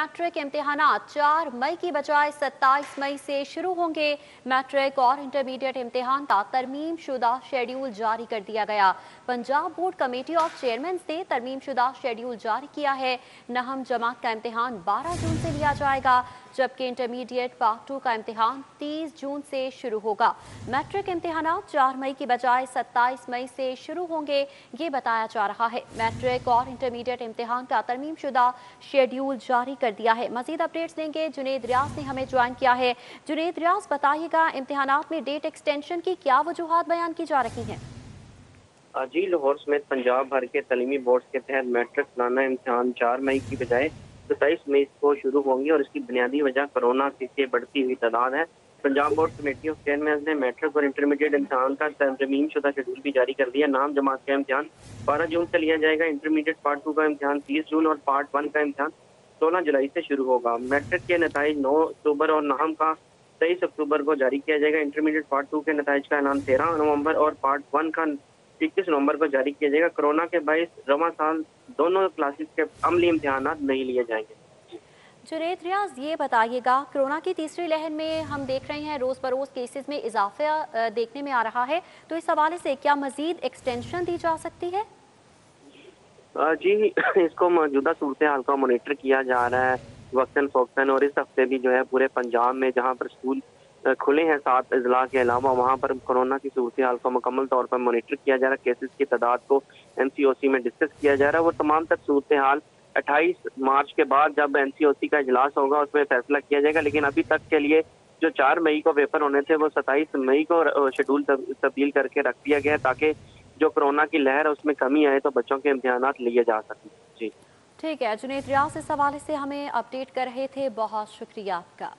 Matric इम्तिहानात 4 मई की बजाय 27 मई से शुरू होंगे। मैट्रिक और इंटरमीडिएट इम्तिहान का तरमीम शुदा शेड्यूल जारी कर दिया गया। Punjab board committee of chairman ने तरमीम शुदा शेड्यूल जारी किया है। नहम जमात का इम्तिहान 12 जून से लिया जाएगा, जबकि इंटरमीडिएट पार्ट 2 का इम्तिहान 30 जून से शुरू होगा। मैट्रिक इम्तिहानात 4 मई की बजाय 27 मई से शुरू होंगे, ये बताया जा रहा है। मैट्रिक और इंटरमीडिएट इम्तिहान का तरमीम शुदा शेड्यूल जारी कर दिया है। मजीद अपडेट्स देंगे जुनेद रियाज ने हमें ज्वाइन किया है। जुनेद रियाज, बताइएगा इम्तिहानात में डेट एक्सटेंशन की क्या वजूहात बयान की जा रही हैं? जी, लाहौर समेत पंजाब भर के तलीमी बोर्ड के तहत मैट्रिक सालाना इम्तिहान 4 मई की बजाय 27 मई को शुरू होंगे और इसकी बुनियादी वजह कोरोना से बढ़ती हुई तादाद है। Punjab board committee of chairman ने मैट्रिक और इंटरमीडिएट इम्तिहान का तरमीम शुदा शेड्यूल भी जारी कर दिया। नाम जमात का इम्तिहान 12 जून से लिया जाएगा। इंटरमीडिएट पार्ट 2 का इम्तिहान 30 जून और पार्ट 1 का इम्तिहान 16 जुलाई से शुरू होगा। मैट्रिक के नताइज 9 अक्टूबर और नाम का 23 अक्टूबर को जारी किया जाएगा। इंटरमीडिएट पार्ट 2 के नताइज का ऐलान 13 नवंबर और पार्ट 1 का 21 नवंबर को जारी किया जाएगा। कोरोना के बायस रवां साल दोनों क्लासेस के अमली इम्तिहानात नहीं लिए जाएंगे। जुनेद रियाज, ये बताइएगा कोरोना की तीसरी लहर में हम देख रहे हैं रोज़ बरोज़ केसेस में इजाफा देखने में आ रहा है, तो इस हवाले से क्या मजीद एक्सटेंशन दी जा सकती है? जी, इसको मौजूदा सूरत हाल का मॉनिटर किया जा रहा है वक्तन फ़ौक्तन, और इस हफ्ते भी जो है पूरे पंजाब में जहां पर स्कूल खुले हैं 7 अजला के अलावा, वहां पर कोरोना की सूरत हाल को मुकम्मल तौर पर मॉनिटर किया जा रहा है। केसेस की तादाद को NCOC में डिस्कस किया जा रहा है। वो तमाम तक सूरत हाल 28 मार्च के बाद जब NCOC का इजलास होगा उसमें फैसला किया जाएगा। लेकिन अभी तक के लिए जो 4 मई को पेपर होने थे वो 27 मई को शेड्यूल तब्दील करके रख दिया गया है, ताकि जो कोरोना की लहर है उसमें कमी आए तो बच्चों के इम्तिहानात लिए जा सकें। जी ठीक है जुनेद रियाज, इस हवाले से हमें अपडेट कर रहे थे, बहुत शुक्रिया आपका।